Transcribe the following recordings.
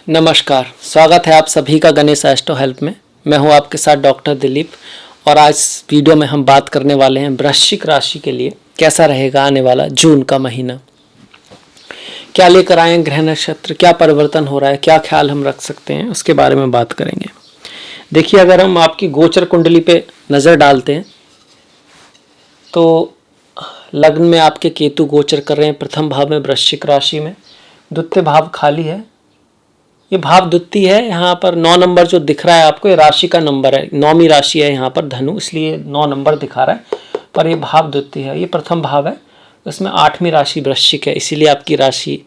नमस्कार, स्वागत है आप सभी का गणेश एस्ट्रो हेल्प में। मैं हूं आपके साथ डॉक्टर दिलीप और आज वीडियो में हम बात करने वाले हैं वृश्चिक राशि के लिए कैसा रहेगा आने वाला जून का महीना। क्या लेकर आए हैं ग्रह नक्षत्र, क्या परिवर्तन हो रहा है, क्या ख्याल हम रख सकते हैं, उसके बारे में बात करेंगे। देखिए, अगर हम आपकी गोचर कुंडली पे नज़र डालते हैं तो लग्न में आपके केतु गोचर कर रहे हैं प्रथम भाव में वृश्चिक राशि में, द्वितीय भाव खाली है। ये भाव द्वितीय है, यहाँ पर 9 नंबर जो दिख रहा है आपको, ये राशि का नंबर है, 9वीं राशि है यहाँ पर धनु, इसलिए 9 नंबर दिखा रहा है। पर ये भाव द्वितीय है, ये प्रथम भाव है, इसमें 8वीं राशि वृश्चिक है, इसीलिए आपकी राशि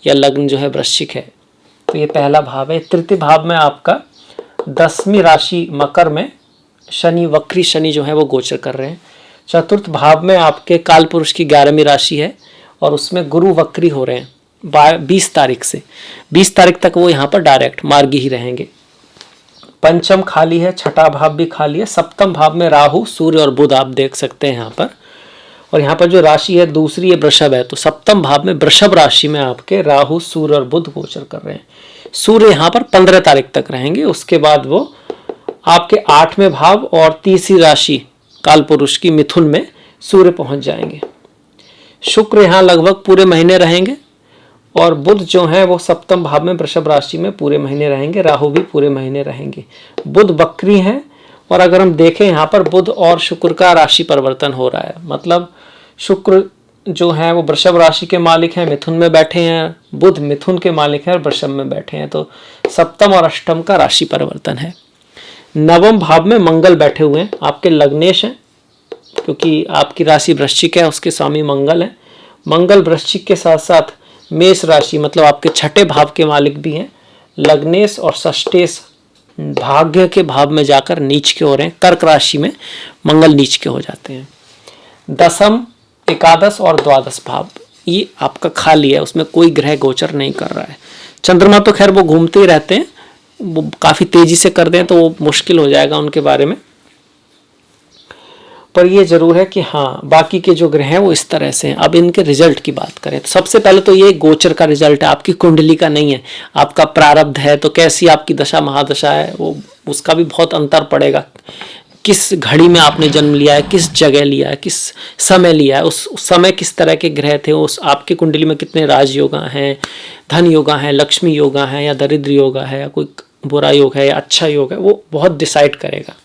या लग्न जो है वृश्चिक है। तो ये पहला भाव है। तृतीय भाव में आपका 10वीं राशि मकर में शनि, वक्री शनि जो है वो गोचर कर रहे हैं। चतुर्थ भाव में आपके काल पुरुष की 11वीं राशि है और उसमें गुरु वक्री हो रहे हैं 20 तारीख से 20 तारीख तक वो यहाँ पर डायरेक्ट मार्गी ही रहेंगे। पंचम खाली है, छठा भाव भी खाली है। सप्तम भाव में राहु, सूर्य और बुध आप देख सकते हैं यहाँ पर। और यहाँ पर जो राशि है दूसरी, ये वृषभ है, तो सप्तम भाव में वृषभ राशि में आपके राहु, सूर्य और बुध गोचर कर रहे हैं। सूर्य यहाँ पर 15 तारीख तक रहेंगे, उसके बाद वो आपके 8वें भाव और तीसरी राशि काल पुरुष की मिथुन में सूर्य पहुंच जाएंगे। शुक्र यहाँ लगभग पूरे महीने रहेंगे और बुध जो है वो सप्तम भाव में वृषभ राशि में पूरे महीने रहेंगे। राहु भी पूरे महीने रहेंगे। बुध वक्री हैं और अगर हम देखें यहाँ पर बुध और शुक्र का राशि परिवर्तन हो रहा है, मतलब शुक्र जो है वो वृषभ राशि के मालिक हैं, मिथुन में बैठे हैं, बुध मिथुन के मालिक हैं और वृषभ में बैठे हैं, तो सप्तम और अष्टम का राशि परिवर्तन है। नवम भाव में मंगल बैठे हुए हैं, आपके लग्नेश हैं, क्योंकि आपकी राशि वृश्चिक है, उसके स्वामी मंगल है। मंगल वृश्चिक के साथ साथ मेष राशि, मतलब आपके छठे भाव के मालिक भी हैं। लग्नेश और षष्ठेश भाग्य के भाव में जाकर नीच के हो रहे हैं। कर्क राशि में मंगल नीच के हो जाते हैं। दसम, एकादश और द्वादश भाव ये आपका खाली है, उसमें कोई ग्रह गोचर नहीं कर रहा है। चंद्रमा तो खैर वो घूमते ही रहते हैं, वो काफ़ी तेजी से कर दें तो वो मुश्किल हो जाएगा उनके बारे में, पर ये जरूर है कि हाँ बाकी के जो ग्रह हैं वो इस तरह से हैं। अब इनके रिजल्ट की बात करें तो सबसे पहले तो ये गोचर का रिजल्ट है, आपकी कुंडली का नहीं है। आपका प्रारब्ध है तो कैसी आपकी दशा महादशा है वो उसका भी बहुत अंतर पड़ेगा। किस घड़ी में आपने जन्म लिया है, किस जगह लिया है, किस समय लिया है, उस समय किस तरह के ग्रह थे, उस आपकी कुंडली में कितने राजयोगा हैं, धन योगा हैं, लक्ष्मी योगा हैं या दरिद्र योगा है या कोई बुरा योग है या अच्छा योग है, वो बहुत डिसाइड करेगा।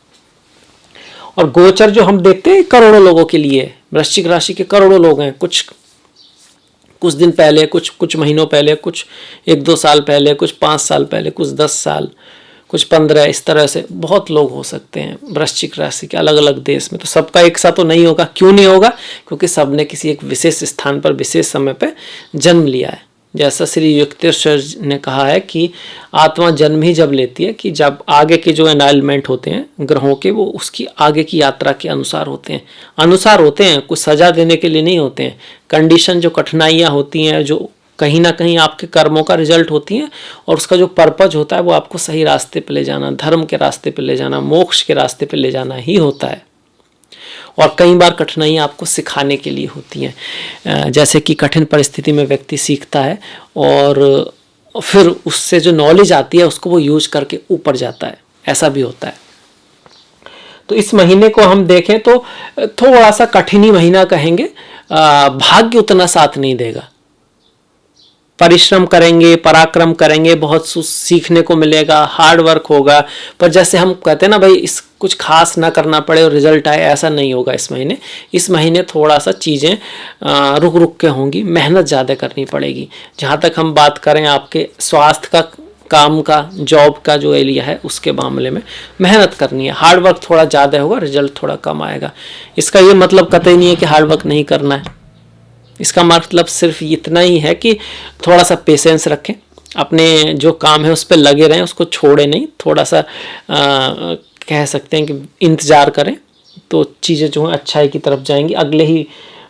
और गोचर जो हम देखते हैं करोड़ों लोगों के लिए, वृश्चिक राशि के करोड़ों लोग हैं, कुछ दिन पहले, कुछ महीनों पहले, कुछ 1-2 साल पहले, कुछ 5 साल पहले, कुछ 10 साल, कुछ 15, इस तरह से बहुत लोग हो सकते हैं वृश्चिक राशि के अलग अलग देश में। तो सबका एक साथ तो नहीं होगा। क्यों नहीं होगा? क्योंकि सबने किसी एक विशेष स्थान पर विशेष समय पर जन्म लिया है। जैसा श्री युक्तेश्वर ने कहा है कि आत्मा जन्म ही जब लेती है कि जब आगे के जो एनाइलमेंट होते हैं ग्रहों के, वो उसकी आगे की यात्रा के अनुसार होते हैं, कुछ सजा देने के लिए नहीं होते हैं। कंडीशन, जो कठिनाइयाँ होती हैं, जो कहीं ना कहीं आपके कर्मों का रिजल्ट होती हैं, और उसका जो पर्पज होता है वो आपको सही रास्ते पर ले जाना, धर्म के रास्ते पर ले जाना, मोक्ष के रास्ते पर ले जाना ही होता है। और कई बार कठिनाइयाँ आपको सिखाने के लिए होती हैं, जैसे कि कठिन परिस्थिति में व्यक्ति सीखता है और फिर उससे जो नॉलेज आती है उसको वो यूज करके ऊपर जाता है, ऐसा भी होता है। तो इस महीने को हम देखें तो थोड़ा सा कठिन ही महीना कहेंगे। भाग्य उतना साथ नहीं देगा। परिश्रम करेंगे, पराक्रम करेंगे, बहुत सीखने को मिलेगा, हार्ड वर्क होगा, पर जैसे हम कहते हैं ना भाई इस कुछ खास ना करना पड़े और रिजल्ट आए, ऐसा नहीं होगा इस महीने थोड़ा सा चीज़ें रुक रुक के होंगी, मेहनत ज़्यादा करनी पड़ेगी। जहाँ तक हम बात करें आपके स्वास्थ्य का, काम का, जॉब का जो एरिया है उसके मामले में मेहनत करनी है, हार्ड वर्क थोड़ा ज़्यादा होगा, रिजल्ट थोड़ा कम आएगा। इसका ये मतलब कतई नहीं है कि हार्ड वर्क नहीं करना है। इसका मतलब सिर्फ इतना ही है कि थोड़ा सा पेशेंस रखें, अपने जो काम है उस पर लगे रहें, उसको छोड़े नहीं, थोड़ा सा कह सकते हैं कि इंतज़ार करें, तो चीज़ें जो हैं अच्छाई की तरफ जाएंगी। अगले ही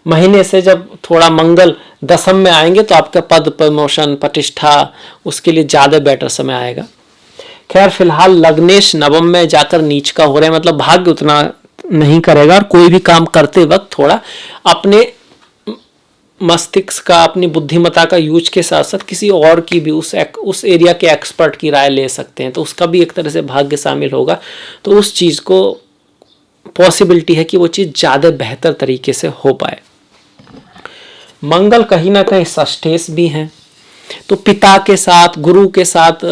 महीने से जब थोड़ा मंगल दशम में आएंगे तो आपका पद, प्रमोशन, प्रतिष्ठा, उसके लिए ज़्यादा बेटर समय आएगा। खैर फिलहाल लग्नेश नवम में जाकर नीच का हो रहे हैं, मतलब भाग्य उतना नहीं करेगा। और कोई भी काम करते वक्त थोड़ा अपने मस्तिष्क का, अपनी बुद्धिमत्ता का यूज के साथ साथ किसी और की भी उस एरिया के एक्सपर्ट की राय ले सकते हैं, तो उसका भी एक तरह से भाग्य शामिल होगा। तो उस चीज़ को पॉसिबिलिटी है कि वो चीज़ ज़्यादा बेहतर तरीके से हो पाए। मंगल कहीं ना कहीं षष्ठेश भी हैं, तो पिता के साथ, गुरु के साथ,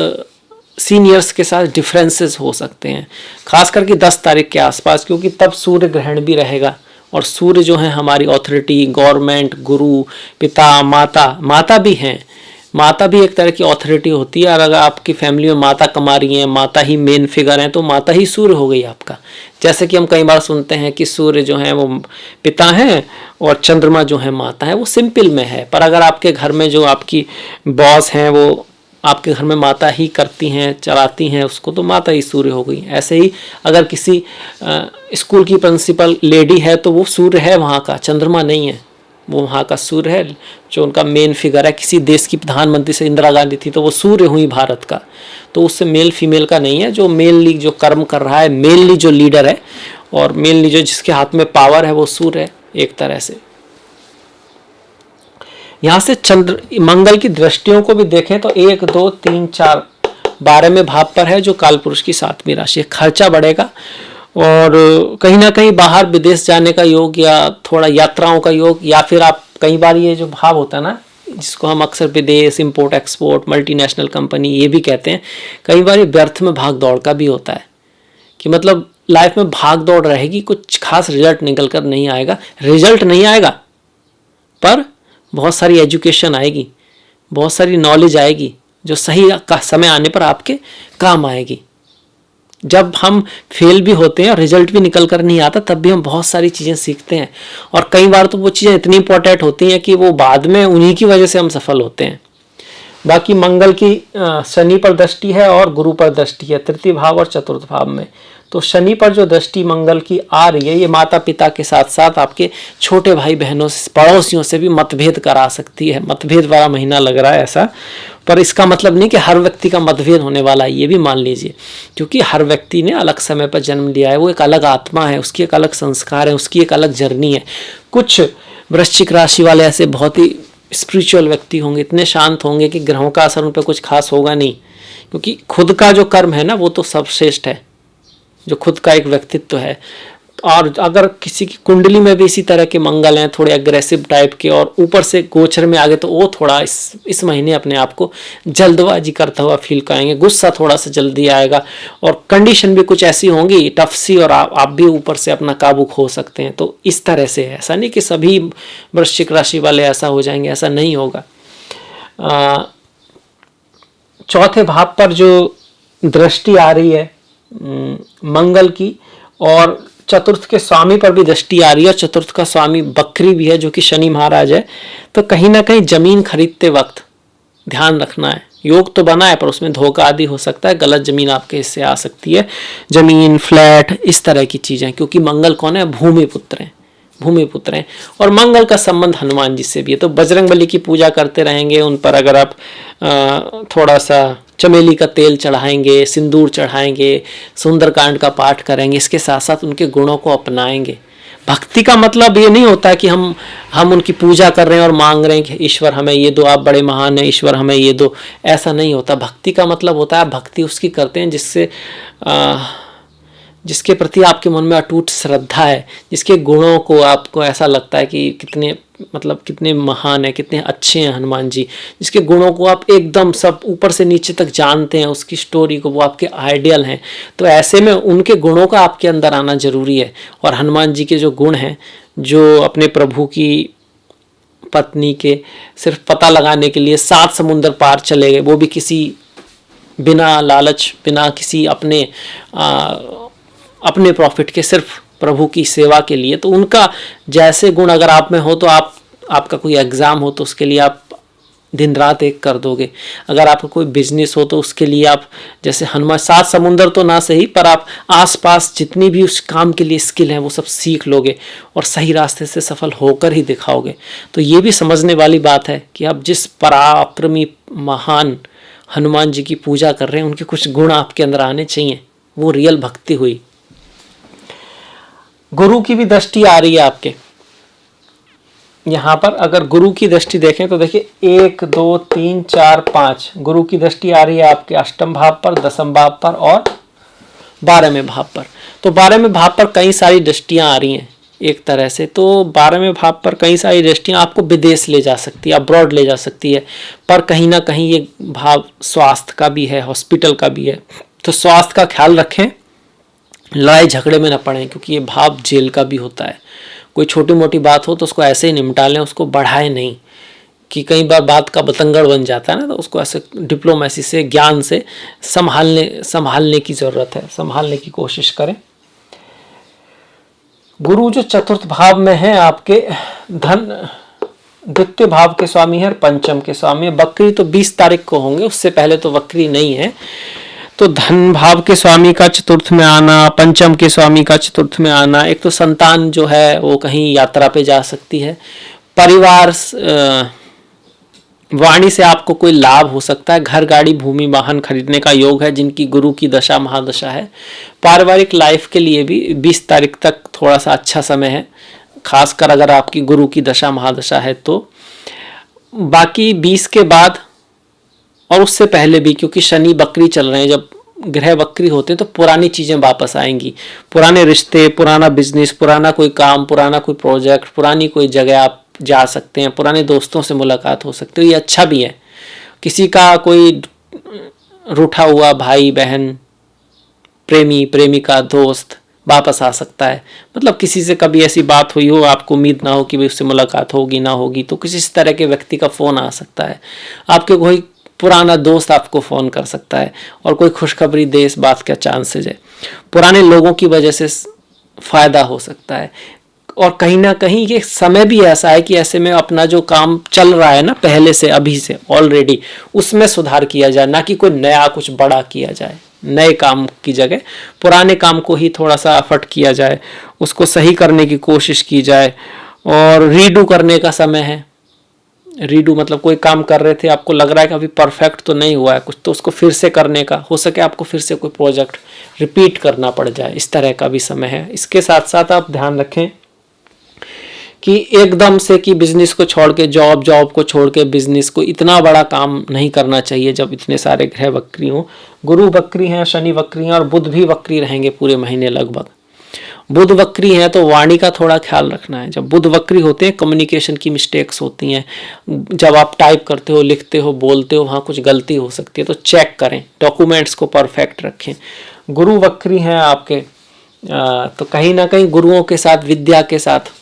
सीनियर्स के साथ डिफरेंसेस हो सकते हैं, खास करके 10 तारीख के आसपास, क्योंकि तब सूर्य ग्रहण भी रहेगा। और सूर्य जो है हमारी अथॉरिटी, गवर्नमेंट, गुरु, पिता, माता भी हैं। माता भी एक तरह की अथॉरिटी होती है, और अगर आपकी फैमिली में माता कमा रही हैं, माता ही मेन फिगर हैं, तो माता ही सूर्य हो गई आपका। जैसे कि हम कई बार सुनते हैं कि सूर्य जो है वो पिता हैं और चंद्रमा जो है माता है, वो सिंपल में है। पर अगर आपके घर में जो आपकी बॉस हैं वो आपके घर में माता ही करती हैं, चलाती हैं उसको, तो माता ही सूर्य हो गई। ऐसे ही अगर किसी स्कूल की प्रिंसिपल लेडी है तो वो सूर्य है वहाँ का, चंद्रमा नहीं है, वो वहाँ का सूर्य है, जो उनका मेन फिगर है। किसी देश की प्रधानमंत्री से इंदिरा गांधी थी तो वो सूर्य हुई भारत का, तो उससे मेल फीमेल का नहीं है। जो मेनली जो कर्म कर रहा है, मेनली जो लीडर है और मेनली जो जिसके हाथ में पावर है वो सूर्य है एक तरह से। यहाँ से मंगल की दृष्टियों को भी देखें तो 1, 2, 3, 4, 12वें भाव पर है, जो कालपुरुष की 7वीं राशि है। खर्चा बढ़ेगा और कहीं ना कहीं बाहर विदेश जाने का योग, या थोड़ा यात्राओं का योग, या फिर आप कई बार ये जो भाव होता है ना, जिसको हम अक्सर विदेश, इंपोर्ट एक्सपोर्ट, मल्टीनेशनल कंपनी ये भी कहते हैं, कई बार ये व्यर्थ में भाग दौड़ का भी होता है, कि मतलब लाइफ में भाग दौड़ रहेगी, कुछ खास रिजल्ट निकल कर नहीं आएगा। रिजल्ट नहीं आएगा पर बहुत सारी एजुकेशन आएगी, बहुत सारी नॉलेज आएगी, जो सही का समय आने पर आपके काम आएगी। जब हम फेल भी होते हैं और रिजल्ट भी निकल कर नहीं आता, तब भी हम बहुत सारी चीज़ें सीखते हैं, और कई बार तो वो चीज़ें इतनी इंपॉर्टेंट होती हैं कि वो बाद में उन्हीं की वजह से हम सफल होते हैं। बाकी मंगल की शनि पर दृष्टि है और गुरु पर दृष्टि है, 3य भाव और 4th भाव में। तो शनि पर जो दृष्टि मंगल की आ रही है, ये माता पिता के साथ साथ आपके छोटे भाई बहनों से, पड़ोसियों से भी मतभेद करा सकती है। मतभेद वाला महीना लग रहा है ऐसा, पर इसका मतलब नहीं कि हर व्यक्ति का मतभेद होने वाला है, ये भी मान लीजिए, क्योंकि हर व्यक्ति ने अलग समय पर जन्म लिया है, वो एक अलग आत्मा है, उसकी एक अलग संस्कार है, उसकी एक अलग जर्नी है। कुछ वृश्चिक राशि वाले ऐसे बहुत ही स्पिरिचुअल व्यक्ति होंगे, इतने शांत होंगे कि ग्रहों का असर उन पर कुछ खास होगा नहीं, क्योंकि खुद का जो कर्म है ना वो तो सर्वश्रेष्ठ है, जो खुद का एक व्यक्तित्व है। और अगर किसी की कुंडली में भी इसी तरह के मंगल हैं, थोड़े अग्रेसिव टाइप के, और ऊपर से गोचर में आ गए, तो वो थोड़ा इस महीने अपने आप को जल्दबाजी करता हुआ फील करेंगे, गुस्सा थोड़ा सा जल्दी आएगा, और कंडीशन भी कुछ ऐसी होंगी टफ सी, और आप भी ऊपर से अपना काबू खो सकते हैं। तो इस तरह से है, ऐसा नहीं कि सभी वृश्चिक राशि वाले ऐसा हो जाएंगे, ऐसा नहीं होगा। 4थे भाव पर जो दृष्टि आ रही है मंगल की, और 4th के स्वामी पर भी दृष्टि आ रही है, 4th का स्वामी बकरी भी है, जो कि शनि महाराज है। तो कहीं ना कहीं जमीन खरीदते वक्त ध्यान रखना है। योग तो बना है पर उसमें धोखा आदि हो सकता है, गलत जमीन आपके हिस्से आ सकती है, जमीन, फ्लैट, इस तरह की चीजें, क्योंकि मंगल कौन है? भूमि पुत्र हैं, भूमि पुत्र हैं। और मंगल का संबंध हनुमान जी से भी है, तो बजरंगबली की पूजा करते रहेंगे, उन पर अगर आप थोड़ा सा चमेली का तेल चढ़ाएंगे, सिंदूर चढ़ाएंगे, सुंदरकांड का पाठ करेंगे, इसके साथ साथ उनके गुणों को अपनाएंगे। भक्ति का मतलब ये नहीं होता कि हम उनकी पूजा कर रहे हैं और मांग रहे हैं कि ईश्वर हमें ये दो, आप बड़े महान हैं, ईश्वर हमें ये दो, ऐसा नहीं होता। भक्ति का मतलब होता है भक्ति उसकी करते हैं जिसके प्रति आपके मन में अटूट श्रद्धा है, जिसके गुणों को आपको ऐसा लगता है कि कितने महान है, कितने अच्छे हैं हनुमान जी, जिसके गुणों को आप एकदम सब ऊपर से नीचे तक जानते हैं, उसकी स्टोरी को, वो आपके आइडियल हैं। तो ऐसे में उनके गुणों का आपके अंदर आना जरूरी है। और हनुमान जी के जो गुण हैं, जो अपने प्रभु की पत्नी के सिर्फ पता लगाने के लिए 7 समुंदर पार चले गए, वो भी किसी बिना लालच, बिना किसी अपने प्रॉफिट के, सिर्फ प्रभु की सेवा के लिए। तो उनका जैसे गुण अगर आप में हो, तो आपका कोई एग्ज़ाम हो तो उसके लिए आप दिन रात एक कर दोगे। अगर आपका कोई बिजनेस हो तो उसके लिए आप, जैसे हनुमान, 7 समुंदर तो ना सही, पर आप आसपास जितनी भी उस काम के लिए स्किल है वो सब सीख लोगे और सही रास्ते से सफल होकर ही दिखाओगे। तो ये भी समझने वाली बात है कि आप जिस पराक्रमी महान हनुमान जी की पूजा कर रहे हैं, उनके कुछ गुण आपके अंदर आने चाहिए, वो रियल भक्ति हुई। गुरु की भी दृष्टि आ रही है आपके, यहाँ पर अगर गुरु की दृष्टि देखें तो देखिए 1 2 3 4 5 गुरु की दृष्टि आ रही है आपके अष्टम भाव पर, दसम भाव पर और 12वें भाव पर। तो 12वें भाव पर कई सारी दृष्टियां आ रही हैं एक तरह से। तो 12वें भाव पर कई सारी दृष्टियां आपको विदेश ले जा सकती है, अब्रॉड ले जा सकती है, पर कहीं ना कहीं ये भाव स्वास्थ्य का भी है, हॉस्पिटल का भी है। तो स्वास्थ्य का ख्याल रखें, लड़ाई झगड़े में न पड़ें, क्योंकि ये भाव जेल का भी होता है। कोई छोटी मोटी बात हो तो उसको ऐसे ही निपटा लें, उसको बढ़ाएं नहीं, कि कई बार बात का बतंगड़ बन जाता है ना, तो उसको ऐसे डिप्लोमेसी से, ज्ञान से संभालने की ज़रूरत है, संभालने की कोशिश करें। गुरु जो चतुर्थ भाव में है आपके, धन द्वितीय भाव के स्वामी है, पंचम के स्वामी है। वक्री तो 20 तारीख को होंगे, उससे पहले तो वक्री नहीं है। तो धन भाव के स्वामी का चतुर्थ में आना, पंचम के स्वामी का चतुर्थ में आना, एक तो संतान जो है वो कहीं यात्रा पे जा सकती है, परिवार वाणी से आपको कोई लाभ हो सकता है, घर गाड़ी भूमि वाहन खरीदने का योग है जिनकी गुरु की दशा महादशा है। पारिवारिक लाइफ के लिए भी 20 तारीख तक थोड़ा सा अच्छा समय है, खासकर अगर आपकी गुरु की दशा महादशा है तो। बाकी 20 के बाद और उससे पहले भी, क्योंकि शनि वक्री चल रहे हैं, जब ग्रह वक्री होते हैं तो पुरानी चीज़ें वापस आएंगी, पुराने रिश्ते, पुराना बिजनेस, पुराना कोई काम, पुराना कोई प्रोजेक्ट, पुरानी कोई जगह आप जा सकते हैं, पुराने दोस्तों से मुलाकात हो सकती है। ये अच्छा भी है। किसी का कोई रूठा हुआ भाई बहन, प्रेमी प्रेमिका, दोस्त वापस आ सकता है। मतलब किसी से कभी ऐसी बात हुई हो, आपको उम्मीद ना हो कि भाई उससे मुलाकात होगी ना होगी, तो किसी इस तरह के व्यक्ति का फ़ोन आ सकता है। आपके कोई पुराना दोस्त आपको फ़ोन कर सकता है और कोई खुशखबरी दे, इस बात का चांसेज है। पुराने लोगों की वजह से फ़ायदा हो सकता है। और कहीं ना कहीं ये समय भी ऐसा है कि ऐसे में अपना जो काम चल रहा है ना पहले से, अभी से ऑलरेडी, उसमें सुधार किया जाए, ना कि कोई नया कुछ बड़ा किया जाए। नए काम की जगह पुराने काम को ही थोड़ा सा एफर्ट किया जाए, उसको सही करने की कोशिश की जाए। और रीडू करने का समय है। रीडू मतलब कोई काम कर रहे थे, आपको लग रहा है कि अभी परफेक्ट तो नहीं हुआ है कुछ, तो उसको फिर से करने का, हो सके आपको फिर से कोई प्रोजेक्ट रिपीट करना पड़ जाए, इस तरह का भी समय है। इसके साथ साथ आप ध्यान रखें कि एकदम से कि बिजनेस को छोड़ के जॉब को छोड़ के बिजनेस को, इतना बड़ा काम नहीं करना चाहिए जब इतने सारे ग्रह वक्री हों। गुरु वक्री हैं, शनि वक्री हैं और बुध भी वक्री रहेंगे पूरे महीने लगभग। बुध वक्री हैं तो वाणी का थोड़ा ख्याल रखना है। जब बुध वक्री होते हैं कम्युनिकेशन की मिस्टेक्स होती हैं, जब आप टाइप करते हो, लिखते हो, बोलते हो, वहाँ कुछ गलती हो सकती है, तो चेक करें, डॉक्यूमेंट्स को परफेक्ट रखें। गुरु वक्री हैं आपके, तो कहीं ना कहीं गुरुओं के साथ, विद्या के साथ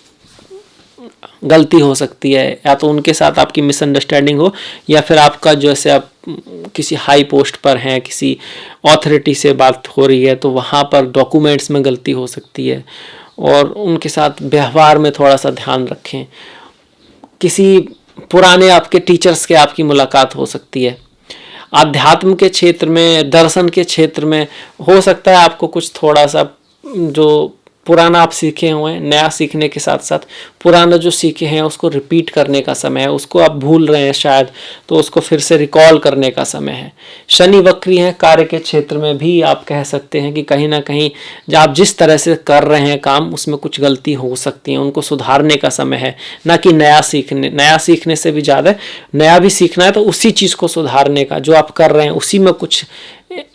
गलती हो सकती है, या तो उनके साथ आपकी मिसअंडरस्टैंडिंग हो, या फिर आपका जैसे आप किसी हाई पोस्ट पर हैं, किसी अथॉरिटी से बात हो रही है, तो वहाँ पर डॉक्यूमेंट्स में गलती हो सकती है। और उनके साथ व्यवहार में थोड़ा सा ध्यान रखें। किसी पुराने आपके टीचर्स के आपकी मुलाकात हो सकती है। आध्यात्म के क्षेत्र में, दर्शन के क्षेत्र में हो सकता है आपको कुछ थोड़ा सा जो पुराना आप सीखे हुए हैं, नया सीखने के साथ साथ पुराना जो सीखे हैं उसको रिपीट करने का समय है। उसको आप भूल रहे हैं शायद, तो उसको फिर से रिकॉल करने का समय है। शनि वक्री हैं, कार्य के क्षेत्र में भी आप कह सकते हैं कि कहीं ना कहीं आप जिस तरह से कर रहे हैं काम, उसमें कुछ गलती हो सकती है, उनको सुधारने का समय है, ना कि नया सीखने से भी ज़्यादा नया भी सीखना है तो उसी चीज़ को सुधारने का, जो आप कर रहे हैं उसी में कुछ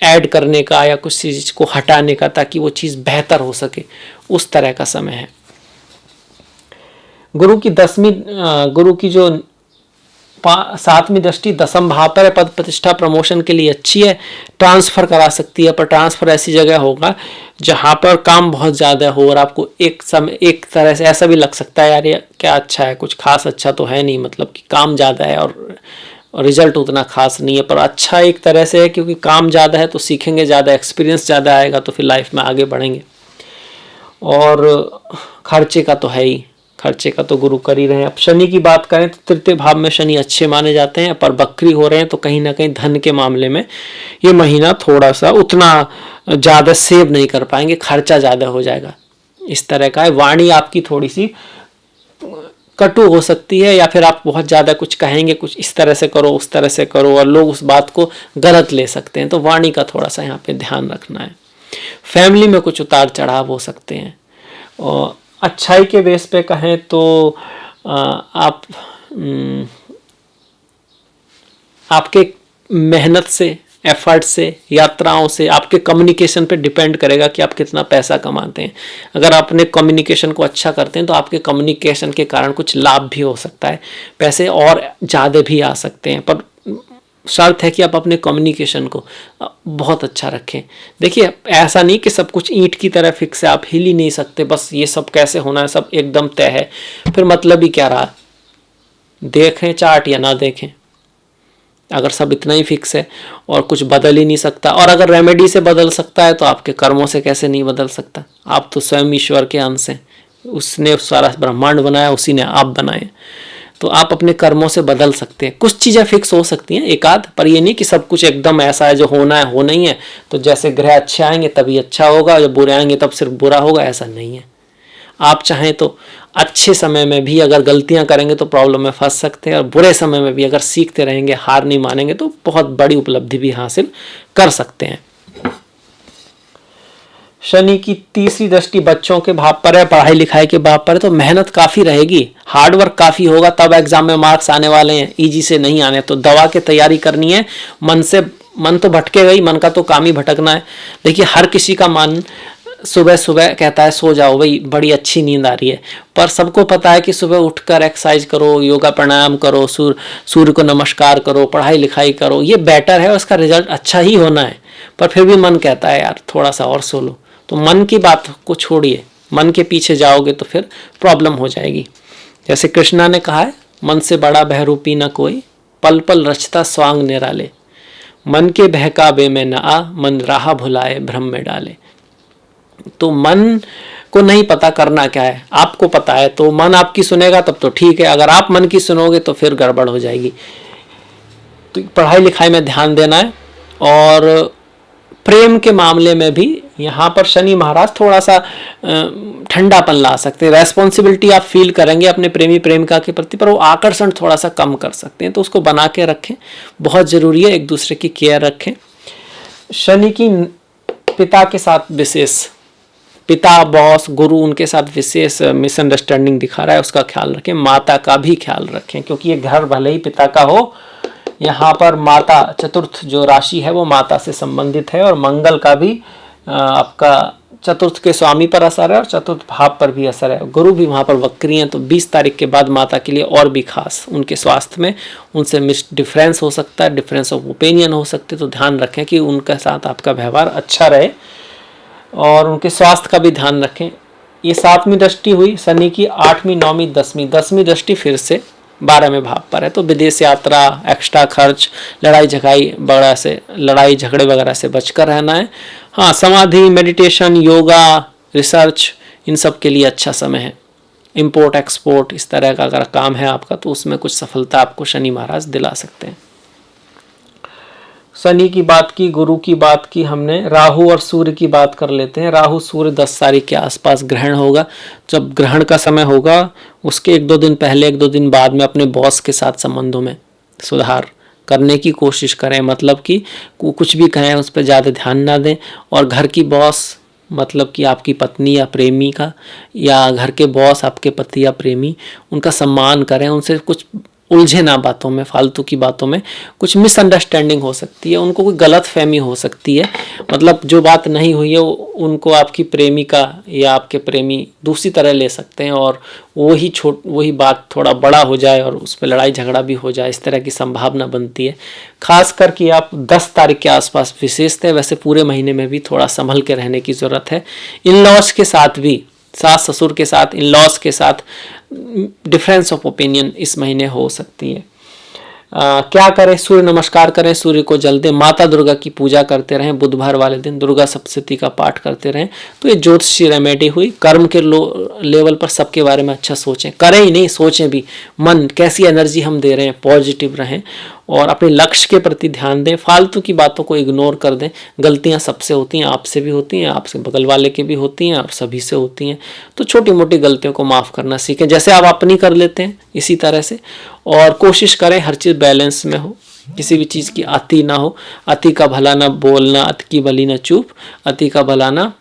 ऐड करने का या कुछ चीज़ को हटाने का, ताकि वो चीज़ बेहतर हो सके, उस तरह का समय है। गुरु की जो 7वीं दृष्टि दसम भाव पर है, पद प्रतिष्ठा प्रमोशन के लिए अच्छी है, ट्रांसफर करा सकती है, पर ट्रांसफर ऐसी जगह होगा जहां पर काम बहुत ज़्यादा हो और आपको एक तरह से ऐसा भी लग सकता है यार ये क्या अच्छा है, कुछ खास अच्छा तो है नहीं, मतलब कि काम ज़्यादा है और रिजल्ट उतना खास नहीं है, पर अच्छा एक तरह से है क्योंकि काम ज़्यादा है तो सीखेंगे ज़्यादा, एक्सपीरियंस ज़्यादा आएगा तो फिर लाइफ में आगे बढ़ेंगे। और खर्चे का तो है ही, खर्चे का तो गुरु कर ही रहे हैं। अब शनि की बात करें तो तृतीय भाव में शनि अच्छे माने जाते हैं, पर वक्री हो रहे हैं तो कहीं ना कहीं धन के मामले में ये महीना थोड़ा सा उतना ज़्यादा सेव नहीं कर पाएंगे, खर्चा ज़्यादा हो जाएगा, इस तरह का है। वाणी आपकी थोड़ी सी कटु हो सकती है, या फिर आप बहुत ज़्यादा कुछ कहेंगे, कुछ इस तरह से करो, उस तरह से करो, और लोग उस बात को गलत ले सकते हैं, तो वाणी का थोड़ा सा यहाँ पे ध्यान रखना है। फैमिली में कुछ उतार चढ़ाव हो सकते हैं। और अच्छाई के बेस पे कहें तो आप आपके मेहनत से, एफर्ट से, यात्राओं से, आपके कम्युनिकेशन पे डिपेंड करेगा कि आप कितना पैसा कमाते हैं। अगर आप अपने कम्युनिकेशन को अच्छा करते हैं तो आपके कम्युनिकेशन के कारण कुछ लाभ भी हो सकता है, पैसे और ज़्यादा भी आ सकते हैं, पर शर्त है कि आप अपने कम्युनिकेशन को बहुत अच्छा रखें। देखिए, ऐसा नहीं कि सब कुछ ईंट की तरह फिक्स है, आप हिल ही नहीं सकते, बस ये सब कैसे होना है सब एकदम तय है, फिर मतलब ही क्या रहा। देखें चार्ट या ना देखें, अगर सब इतना ही फिक्स है और कुछ बदल ही नहीं सकता, और अगर रेमेडी से बदल सकता है तो आपके कर्मों से कैसे नहीं बदल सकता। आप तो स्वयं ईश्वर के अंश हैं, उसने सारा ब्रह्मांड बनाया, उसी ने आप बनाए, तो आप अपने कर्मों से बदल सकते हैं। कुछ चीज़ें फिक्स हो सकती हैं एक आध, पर ये नहीं कि सब कुछ एकदम ऐसा है जो होना है हो नहीं है। तो जैसे ग्रह अच्छे आएंगे तभी अच्छा होगा, जब बुरे आएंगे तब सिर्फ बुरा होगा, ऐसा नहीं है। आप चाहें तो अच्छे समय में भी अगर गलतियां करेंगे तो प्रॉब्लम में फंस सकते हैं, और बुरे समय में भी अगर सीखते रहेंगे, हार नहीं मानेंगे, तो बहुत बड़ी उपलब्धि भी हासिल कर सकते हैं। शनि की तीसरी दृष्टि बच्चों के भाव पर है, पढ़ाई लिखाई के भाव पर है, तो मेहनत काफ़ी रहेगी, हार्डवर्क काफ़ी होगा, तब एग्जाम में मार्क्स आने वाले हैं, इजी से नहीं आने। तो दवा की तैयारी करनी है, मन तो भटकेगा ही, मन का तो काम ही भटकना है। देखिए, हर किसी का मन सुबह सुबह कहता है सो जाओ भाई, बड़ी अच्छी नींद आ रही है, पर सबको पता है कि सुबह उठकर एक्सरसाइज करो, योगा प्राणायाम करो, सूर्य को नमस्कार करो, पढ़ाई लिखाई करो, ये बेटर है, उसका रिजल्ट अच्छा ही होना है। पर फिर भी मन कहता है यार थोड़ा सा और सो लो। तो मन की बात को छोड़िए, मन के पीछे जाओगे तो फिर प्रॉब्लम हो जाएगी। जैसे कृष्णा ने कहा है, मन से बड़ा बहरूपी न कोई, पल पल रचता स्वांग निराले, मन के बहकावे में न आ, मन राह भुलाए भ्रम में डाले। तो मन को नहीं पता करना क्या है, आपको पता है, तो मन आपकी सुनेगा तब तो ठीक है, अगर आप मन की सुनोगे तो फिर गड़बड़ हो जाएगी। तो पढ़ाई लिखाई में ध्यान देना है, और प्रेम के मामले में भी यहाँ पर शनि महाराज थोड़ा सा ठंडापन ला सकते हैं। रेस्पॉन्सिबिलिटी आप फील करेंगे अपने प्रेमी प्रेमिका के प्रति, पर वो आकर्षण थोड़ा सा कम कर सकते हैं, तो उसको बना के रखें, बहुत ज़रूरी है, एक दूसरे की केयर रखें। शनि की पिता के साथ विशेष, पिता बॉस गुरु उनके साथ विशेष मिसअंडरस्टैंडिंग दिखा रहा है, उसका ख्याल रखें। माता का भी ख्याल रखें, क्योंकि ये घर भले ही पिता का हो, यहाँ पर माता, चतुर्थ जो राशि है वो माता से संबंधित है, और मंगल का भी आपका चतुर्थ के स्वामी पर असर है और चतुर्थ भाव पर भी असर है। गुरु भी वहाँ पर वक्री हैं, तो 20 तारीख के बाद माता के लिए और भी खास, उनके स्वास्थ्य में उनसे डिफरेंस हो सकता है, डिफरेंस ऑफ ओपिनियन हो सकते, तो ध्यान रखें कि उनके साथ आपका व्यवहार अच्छा रहे, और उनके स्वास्थ्य का भी ध्यान रखें। ये 7वीं दृष्टि हुई शनि की, 8वीं 9वीं 10वीं दृष्टि फिर से 12वें भाव पर है, तो विदेश यात्रा, एक्स्ट्रा खर्च, लड़ाई झगड़े वगैरह से बचकर रहना है। हाँ, समाधि, मेडिटेशन, योगा, रिसर्च, इन सब के लिए अच्छा समय है। इंपोर्ट एक्सपोर्ट इस तरह का अगर काम है आपका, तो उसमें कुछ सफलता आपको शनि महाराज दिला सकते हैं। शनि की बात की, गुरु की बात की हमने, राहु और सूर्य की बात कर लेते हैं। राहु सूर्य 10 तारीख के आसपास ग्रहण होगा। जब ग्रहण का समय होगा उसके 1-2 दिन पहले, 1-2 दिन बाद में अपने बॉस के साथ संबंधों में सुधार करने की कोशिश करें, मतलब कि कुछ भी कहें उस पर ज़्यादा ध्यान ना दें। और घर की बॉस मतलब कि आपकी पत्नी या प्रेमी का, या घर के बॉस आपके पति या प्रेमी, उनका सम्मान करें, उनसे कुछ उलझे ना बातों में, फालतू की बातों में। कुछ मिसअंडरस्टैंडिंग हो सकती है, उनको कोई गलत फहमी हो सकती है, मतलब जो बात नहीं हुई है उनको आपकी प्रेमिका या आपके प्रेमी दूसरी तरह ले सकते हैं, और वही बात थोड़ा बड़ा हो जाए और उस पर लड़ाई झगड़ा भी हो जाए, इस तरह की संभावना बनती है। खास करके आप 10 तारीख के आसपास विशेष थे, वैसे पूरे महीने में भी थोड़ा संभल के रहने की ज़रूरत है। इन लॉज के साथ भी, सास ससुर के साथ, इन लॉज के साथ डिफरेंस ऑफ ओपिनियन इस महीने हो सकती है। क्या करें? सूर्य नमस्कार करें, सूर्य को जल दें, माता दुर्गा की पूजा करते रहें, बुधवार वाले दिन दुर्गा सप्तशती का पाठ करते रहें। तो ये ज्योतिषी रेमेडी हुई। कर्म के लेवल पर सबके बारे में अच्छा सोचें, करें ही नहीं सोचें भी, मन कैसी एनर्जी हम दे रहे हैं, पॉजिटिव रहें और अपने लक्ष्य के प्रति ध्यान दें, फालतू की बातों को इग्नोर कर दें। गलतियां सबसे होती हैं, आपसे भी होती हैं, आपसे बगल वाले के भी होती हैं और सभी से होती हैं। तो छोटी मोटी गलतियों को माफ़ करना सीखें, जैसे आप अपनी कर लेते हैं इसी तरह से। और कोशिश करें हर चीज़ बैलेंस में हो, किसी भी चीज़ की अति ना हो। अति का भला ना बोलना, अति की भली ना चूप, अति का भला ना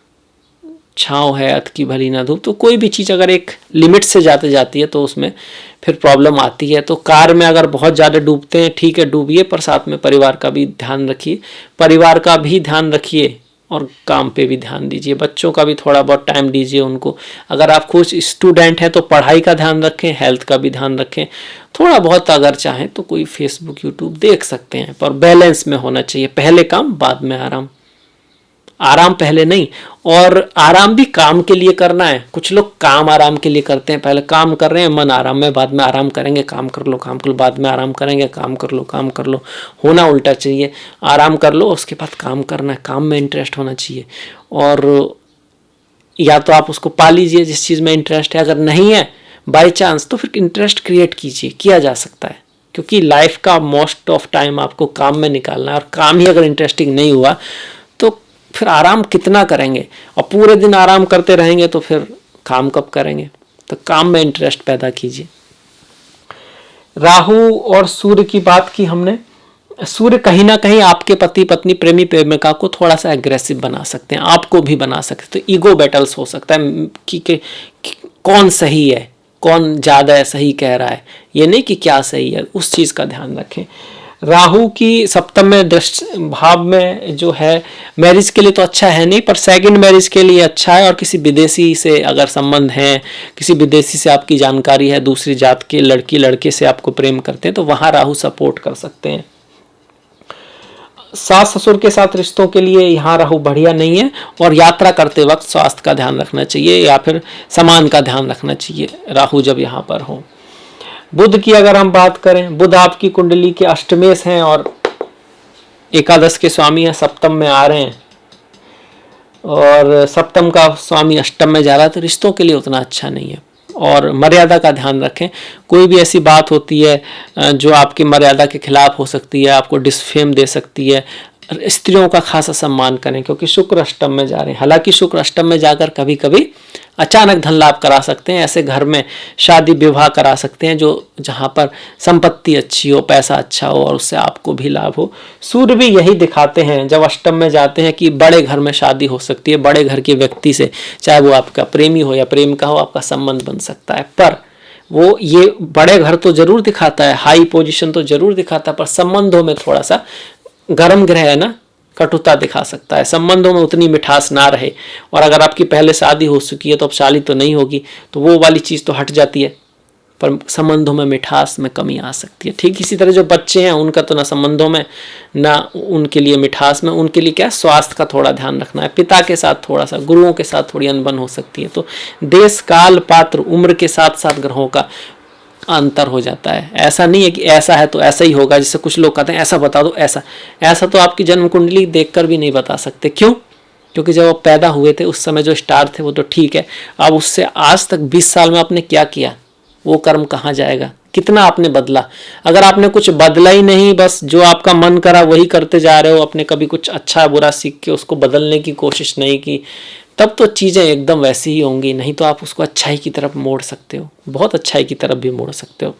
छाँव है, अति की भली ना धूप। तो कोई भी चीज़ अगर एक लिमिट से जाती है तो उसमें फिर प्रॉब्लम आती है। तो कार्य में अगर बहुत ज़्यादा डूबते हैं, ठीक है डूबिए, पर साथ में परिवार का भी ध्यान रखिए, परिवार का भी ध्यान रखिए और काम पे भी ध्यान दीजिए। बच्चों का भी थोड़ा बहुत टाइम दीजिए उनको। अगर आप खुद स्टूडेंट हैं तो पढ़ाई का ध्यान रखें, हेल्थ का भी ध्यान रखें। थोड़ा बहुत अगर चाहें तो कोई फेसबुक यूट्यूब देख सकते हैं, पर बैलेंस में होना चाहिए। पहले काम बाद में आराम, आराम पहले नहीं। और आराम भी काम के लिए करना है। कुछ लोग काम आराम के लिए करते हैं, पहले काम कर रहे हैं, मन आराम में, बाद में आराम करेंगे। काम कर लो, काम कर लो, बाद में आराम करेंगे। काम कर लो, काम कर लो। होना उल्टा चाहिए, आराम कर लो उसके बाद काम करना है। काम में इंटरेस्ट होना चाहिए। और या तो आप उसको पा लीजिए जिस चीज़ में इंटरेस्ट है, अगर नहीं है बाई चांस तो फिर इंटरेस्ट क्रिएट कीजिए, किया जा सकता है। क्योंकि लाइफ का मोस्ट ऑफ टाइम आपको काम में निकालना है, और काम ही अगर इंटरेस्टिंग नहीं हुआ तो फिर आराम कितना करेंगे। और पूरे दिन आराम करते रहेंगे तो फिर काम कब करेंगे। तो काम में इंटरेस्ट पैदा कीजिए। राहु और सूर्य की बात की हमने। सूर्य कहीं ना कहीं आपके पति पत्नी प्रेमी प्रेमिका को थोड़ा सा एग्रेसिव बना सकते हैं, आपको भी बना सकते हैं। तो ईगो बैटल्स हो सकता है कि कौन सही है, कौन ज़्यादा सही कह रहा है, ये नहीं कि क्या सही है, उस चीज़ का ध्यान रखें। राहु की सप्तम में भाव में जो है, मैरिज के लिए तो अच्छा है नहीं, पर सेकंड मैरिज के लिए अच्छा है। और किसी विदेशी से अगर संबंध है, किसी विदेशी से आपकी जानकारी है, दूसरी जात के लड़की लड़के से आपको प्रेम करते हैं, तो वहाँ राहु सपोर्ट कर सकते हैं। सास ससुर के साथ रिश्तों के लिए यहाँ राहु बढ़िया नहीं है। और यात्रा करते वक्त स्वास्थ्य का ध्यान रखना चाहिए, या फिर सामान का ध्यान रखना चाहिए राहु जब यहाँ पर हो। बुध की अगर हम बात करें, बुध आपकी कुंडली के अष्टमेश हैं और एकादश के स्वामी हैं, सप्तम में आ रहे हैं। और सप्तम का स्वामी अष्टम में जा रहा है, तो रिश्तों के लिए उतना अच्छा नहीं है। और मर्यादा का ध्यान रखें। कोई भी ऐसी बात होती है जो आपकी मर्यादा के खिलाफ हो सकती है, आपको डिसफेम दे सकती है, स्त्रियों का खासा सम्मान करें, क्योंकि शुक्र अष्टम में जा रहे हैं। हालांकि शुक्र अष्टम में जाकर कभी कभी अचानक धन लाभ करा सकते हैं। ऐसे घर में शादी विवाह करा सकते हैं जो जहाँ पर संपत्ति अच्छी हो, पैसा अच्छा हो और उससे आपको भी लाभ हो। सूर्य भी यही दिखाते हैं जब अष्टम में जाते हैं कि बड़े घर में शादी हो सकती है, बड़े घर के व्यक्ति से, चाहे वो आपका प्रेमी हो या प्रेमिका हो, आपका संबंध बन सकता है। पर वो ये बड़े घर तो जरूर दिखाता है, हाई पोजीशन तो जरूर दिखाता है, पर संबंधों में थोड़ा सा गर्म ग्रह है ना, कटुता दिखा सकता है। संबंधों में उतनी मिठास ना रहे। और अगर आपकी पहले शादी हो चुकी है तो अब शादी तो नहीं होगी, तो वो वाली चीज़ तो हट जाती है, पर संबंधों में मिठास में कमी आ सकती है। ठीक इसी तरह जो बच्चे हैं उनका तो ना संबंधों में ना उनके लिए मिठास में, उनके लिए क्या स्वास्थ्य का थोड़ा ध्यान रखना है। पिता के साथ थोड़ा सा, गुरुओं के साथ थोड़ी अनबन हो सकती है। तो देश काल पात्र उम्र के साथ साथ ग्रहों का अंतर हो जाता है। ऐसा नहीं है कि ऐसा है तो ऐसा ही होगा, जिससे कुछ लोग कहते हैं ऐसा बता दो, ऐसा तो आपकी जन्म कुंडली देखकर भी नहीं बता सकते। क्यों? क्योंकि जब आप पैदा हुए थे उस समय जो स्टार थे वो तो ठीक है, अब उससे आज तक 20 साल में आपने क्या किया, वो कर्म कहाँ जाएगा, कितना आपने बदला। अगर आपने कुछ बदला ही नहीं, बस जो आपका मन करा वही करते जा रहे हो, अपने कभी कुछ अच्छा बुरा सीख के उसको बदलने की कोशिश नहीं की, तब तो चीज़ें एकदम वैसी ही होंगी। नहीं तो आप उसको अच्छाई की तरफ मोड़ सकते हो, बहुत अच्छाई की तरफ भी मोड़ सकते हो।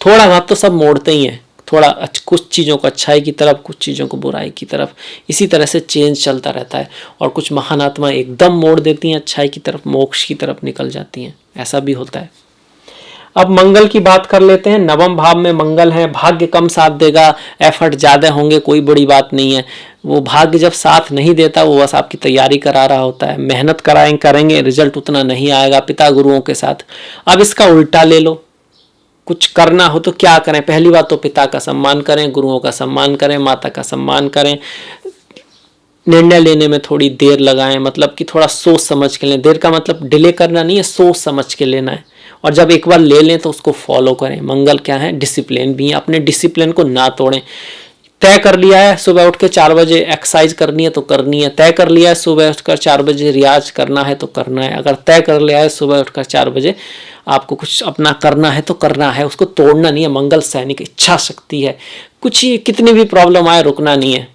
थोड़ा बहुत तो सब मोड़ते ही हैं, थोड़ा कुछ चीज़ों को अच्छाई की तरफ, कुछ चीज़ों को बुराई की तरफ, इसी तरह से चेंज चलता रहता है। और कुछ महान आत्मा एकदम मोड़ देती हैं अच्छाई की तरफ, मोक्ष की तरफ निकल जाती हैं, ऐसा भी होता है। अब मंगल की बात कर लेते हैं। नवम भाव में मंगल है, भाग्य कम साथ देगा, एफर्ट ज़्यादा होंगे, कोई बड़ी बात नहीं है। वो भाग्य जब साथ नहीं देता, वो बस आपकी तैयारी करा रहा होता है, मेहनत करेंगे, रिजल्ट उतना नहीं आएगा पिता गुरुओं के साथ। अब इसका उल्टा ले लो, कुछ करना हो तो क्या करें? पहली बात तो पिता का सम्मान करें, गुरुओं का सम्मान करें, माता का सम्मान करें। निर्णय लेने में थोड़ी देर लगाएं, मतलब कि थोड़ा सोच समझ के लें। देर का मतलब डिले करना नहीं है, सोच समझ के लेना है। और जब एक बार ले लें तो उसको फॉलो करें। मंगल क्या है? डिसिप्लिन भी है, अपने डिसिप्लिन को ना तोड़ें। तय कर लिया है सुबह उठ के 4 बजे एक्सरसाइज करनी है तो करनी है, तय कर लिया है सुबह उठकर 4 बजे रियाज करना है तो करना है। अगर तय कर लिया है सुबह उठकर 4 बजे आपको कुछ अपना करना है तो करना है, उसको तोड़ना नहीं है। मंगल सैनिक इच्छा शक्ति है, कुछ ही कितनी भी प्रॉब्लम आए रुकना नहीं है,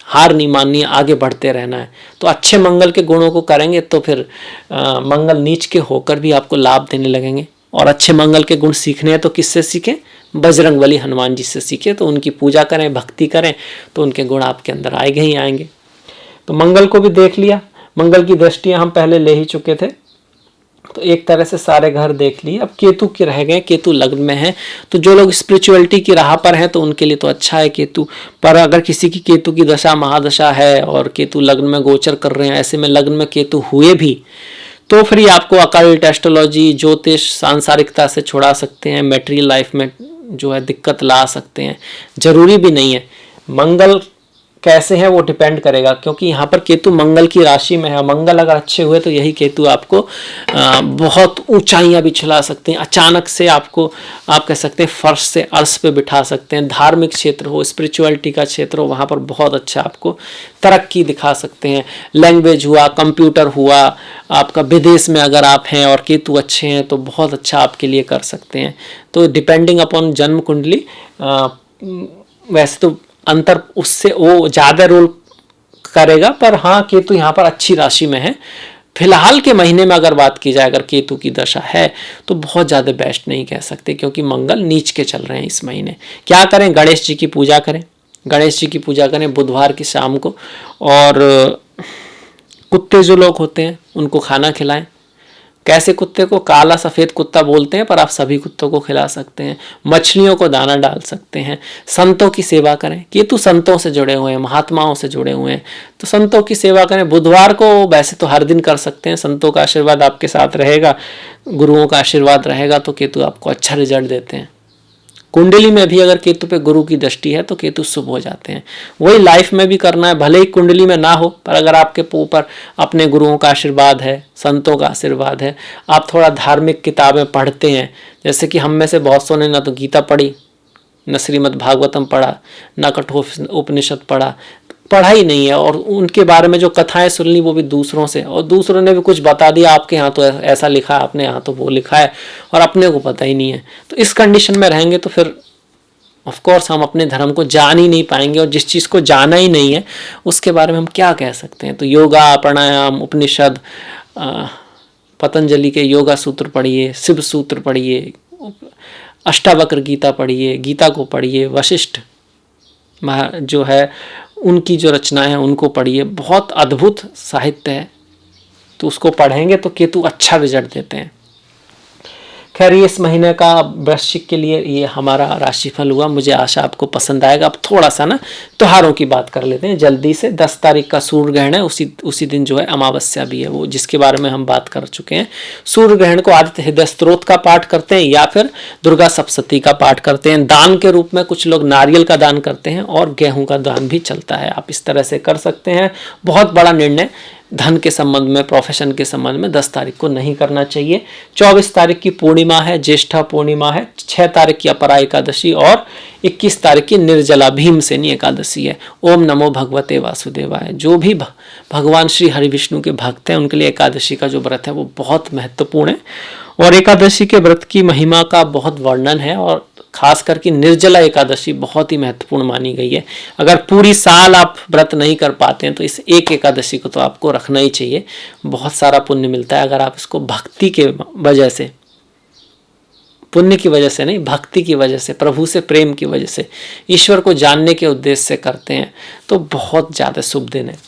हार नहीं माननी है, आगे बढ़ते रहना है। तो अच्छे मंगल के गुणों को करेंगे तो फिर मंगल नीच के होकर भी आपको लाभ देने लगेंगे। और अच्छे मंगल के गुण सीखने हैं तो किससे सीखें? बजरंगबली हनुमान जी से सीखे, तो उनकी पूजा करें, भक्ति करें, तो उनके गुण आपके अंदर आएंगे ही आएंगे। तो मंगल को भी देख लिया। मंगल की दृष्टियां हम पहले ले ही चुके थे। तो एक तरह से सारे घर देख लिए। अब केतु के रह गए, केतु लग्न में है, तो जो लोग स्पिरिचुअलिटी की राह पर हैं तो उनके लिए तो अच्छा है केतु। पर अगर किसी की केतु की दशा महादशा है और केतु लग्न में गोचर कर रहे हैं, ऐसे में लग्न में केतु हुए भी, तो फिर ये आपको अकल्ट, एस्ट्रोलॉजी, ज्योतिष, सांसारिकता से छुड़ा सकते हैं, मैटेरियल लाइफ में जो है दिक्कत ला सकते हैं। जरूरी भी नहीं है। मंगल कैसे है वो डिपेंड करेगा, क्योंकि यहाँ पर केतु मंगल की राशि में है। मंगल अगर अच्छे हुए तो यही केतु आपको बहुत ऊंचाइयां भी छिला सकते हैं। अचानक से आपको, आप कह सकते हैं, फर्श से अर्श पे बिठा सकते हैं। धार्मिक क्षेत्र हो, स्पिरिचुअलिटी का क्षेत्र हो, वहाँ पर बहुत अच्छा आपको तरक्की दिखा सकते हैं। लैंग्वेज हुआ, कंप्यूटर हुआ, आपका विदेश में अगर आप हैं और केतु अच्छे हैं तो बहुत अच्छा आपके लिए कर सकते हैं। तो डिपेंडिंग अपॉन जन्म कुंडली, वैसे तो अंतर उससे वो ज़्यादा रोल करेगा, पर हाँ केतु यहाँ पर अच्छी राशि में है। फिलहाल के महीने में अगर बात की जाए, अगर केतु की दशा है तो बहुत ज़्यादा बेस्ट नहीं कह सकते, क्योंकि मंगल नीच के चल रहे हैं इस महीने। क्या करें? गणेश जी की पूजा करें, गणेश जी की पूजा करें बुधवार की शाम को। और कुत्ते जो लोग होते हैं उनको खाना खिलाएं। कैसे कुत्ते को? काला सफ़ेद कुत्ता बोलते हैं, पर आप सभी कुत्तों को खिला सकते हैं। मछलियों को दाना डाल सकते हैं। संतों की सेवा करें। केतु संतों से जुड़े हुए हैं, महात्माओं से जुड़े हुए हैं, तो संतों की सेवा करें। बुधवार को वैसे तो हर दिन कर सकते हैं, संतों का आशीर्वाद आपके साथ रहेगा, गुरुओं का आशीर्वाद रहेगा, तो केतु आपको अच्छा रिजल्ट देते हैं। कुंडली में भी अगर केतु पे गुरु की दृष्टि है तो केतु शुभ हो जाते हैं। वही लाइफ में भी करना है, भले ही कुंडली में ना हो, पर अगर आपके ऊपर अपने गुरुओं का आशीर्वाद है, संतों का आशीर्वाद है, आप थोड़ा धार्मिक किताबें पढ़ते हैं, जैसे कि हम में से बहुत सौ ने ना तो गीता पढ़ी, न श्रीमद् भागवतम पढ़ा, न कठोर उपनिषद पढ़ा ही नहीं है, और उनके बारे में जो कथाएं सुन ली वो भी दूसरों से, और दूसरों ने भी कुछ बता दिया, आपके यहाँ तो ऐसा लिखा है, अपने यहाँ तो वो लिखा है, और अपने को पता ही नहीं है। तो इस कंडीशन में रहेंगे तो फिर ऑफ कोर्स हम अपने धर्म को जान ही नहीं पाएंगे, और जिस चीज़ को जाना ही नहीं है उसके बारे में हम क्या कह सकते हैं। तो योगा, प्राणायाम, उपनिषद, पतंजलि के योगा सूत्र पढ़िए, शिव सूत्र पढ़िए, अष्टावक्र गीता पढ़िए, गीता को पढ़िए, वशिष्ठ जो है उनकी जो रचनाएं हैं उनको पढ़िए, बहुत अद्भुत साहित्य है, तो उसको पढ़ेंगे तो केतु अच्छा रिजल्ट देते हैं। खैर, ये इस महीने का वृश्चिक के लिए ये हमारा राशिफल हुआ। मुझे आशा आपको पसंद आएगा। अब थोड़ा सा ना त्योहारों की बात कर लेते हैं जल्दी से। 10 तारीख का सूर्य ग्रहण है, उसी दिन जो है अमावस्या भी है, वो जिसके बारे में हम बात कर चुके हैं। सूर्य ग्रहण को आदित्य हृदय स्तोत्र का पाठ करते हैं या फिर दुर्गा सप्तशती का पाठ करते हैं। दान के रूप में कुछ लोग नारियल का दान करते हैं और गेहूं का दान भी चलता है, आप इस तरह से कर सकते हैं। बहुत बड़ा निर्णय धन के संबंध में, प्रोफेशन के संबंध में 10 तारीख को नहीं करना चाहिए। 24 तारीख की पूर्णिमा है, ज्येष्ठा पूर्णिमा है। 6 तारीख की अपरा एकादशी और 21 तारीख की निर्जला भीमसेनी एकादशी है। ओम नमो भगवते वासुदेवाय। जो भी भगवान श्री हरि विष्णु के भक्त हैं उनके लिए एकादशी का जो व्रत है वो बहुत महत्वपूर्ण है, और एकादशी के व्रत की महिमा का बहुत वर्णन है, और खास करके निर्जला एकादशी बहुत ही महत्वपूर्ण मानी गई है। अगर पूरी साल आप व्रत नहीं कर पाते हैं तो इस एक एकादशी को तो आपको रखना ही चाहिए, बहुत सारा पुण्य मिलता है अगर आप इसको भक्ति के वजह से, पुण्य की वजह से नहीं, भक्ति की वजह से, प्रभु से प्रेम की वजह से, ईश्वर को जानने के उद्देश्य से करते हैं तो बहुत ज़्यादा शुभ दिन है।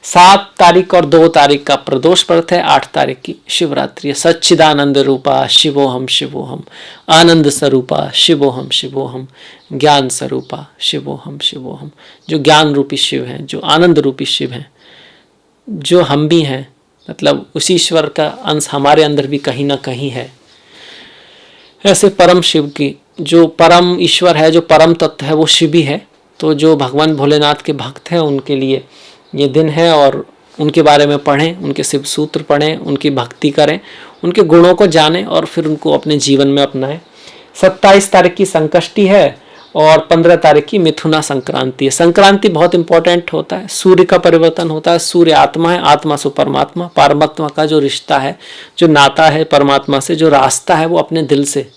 7 तारीख और 2 तारीख का प्रदोष व्रत है। 8 तारीख की शिवरात्रि है। सच्चिदानंद रूपा शिवोहम शिवोहम, आनंद स्वरूपा शिवोहम शिवोहम, ज्ञान स्वरूपा शिवोहम शिवोहम। जो ज्ञान रूपी शिव हैं, जो आनंद रूपी शिव हैं, जो हम भी हैं, मतलब उसी ईश्वर का अंश हमारे अंदर भी कहीं ना कहीं है। ऐसे परम शिव की, जो परम ईश्वर है, जो परम तत्व है, वो शिव ही है। तो जो भगवान भोलेनाथ के भक्त हैं उनके लिए ये दिन है, और उनके बारे में पढ़ें, उनके शिव सूत्र पढ़ें, उनकी भक्ति करें, उनके गुणों को जानें और फिर उनको अपने जीवन में अपनाएं। 27 तारीख की संकष्टी है और 15 तारीख की मिथुना संक्रांति है। संक्रांति बहुत इंपॉर्टेंट होता है, सूर्य का परिवर्तन होता है। सूर्य आत्मा है, आत्मा से परमात्मा, परमात्मा का जो रिश्ता है, जो नाता है परमात्मा से, जो रास्ता है वो अपने दिल से,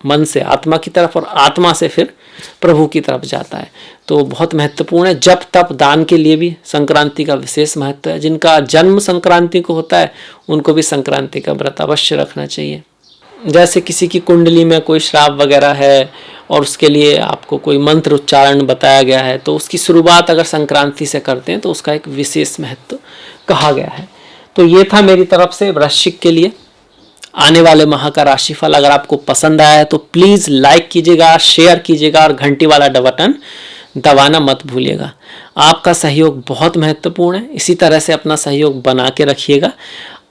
मन से आत्मा की तरफ, और आत्मा से फिर प्रभु की तरफ जाता है। तो बहुत महत्वपूर्ण है। जप तप दान के लिए भी संक्रांति का विशेष महत्व है। जिनका जन्म संक्रांति को होता है उनको भी संक्रांति का व्रत अवश्य रखना चाहिए। जैसे किसी की कुंडली में कोई श्राप वगैरह है और उसके लिए आपको कोई मंत्र उच्चारण बताया गया है, तो उसकी शुरुआत अगर संक्रांति से करते हैं तो उसका एक विशेष महत्व कहा गया है। तो ये था मेरी तरफ से वृश्चिक के लिए। आने वाले माह का राशिफल अगर आपको पसंद आया है तो प्लीज़ लाइक कीजिएगा, शेयर कीजिएगा और घंटी वाला बटन दबाना मत भूलिएगा। आपका सहयोग बहुत महत्वपूर्ण है, इसी तरह से अपना सहयोग बना के रखिएगा।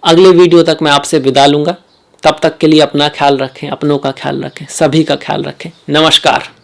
अगले वीडियो तक मैं आपसे विदा लूँगा। तब तक के लिए अपना ख्याल रखें, अपनों का ख्याल रखें, सभी का ख्याल रखें। नमस्कार।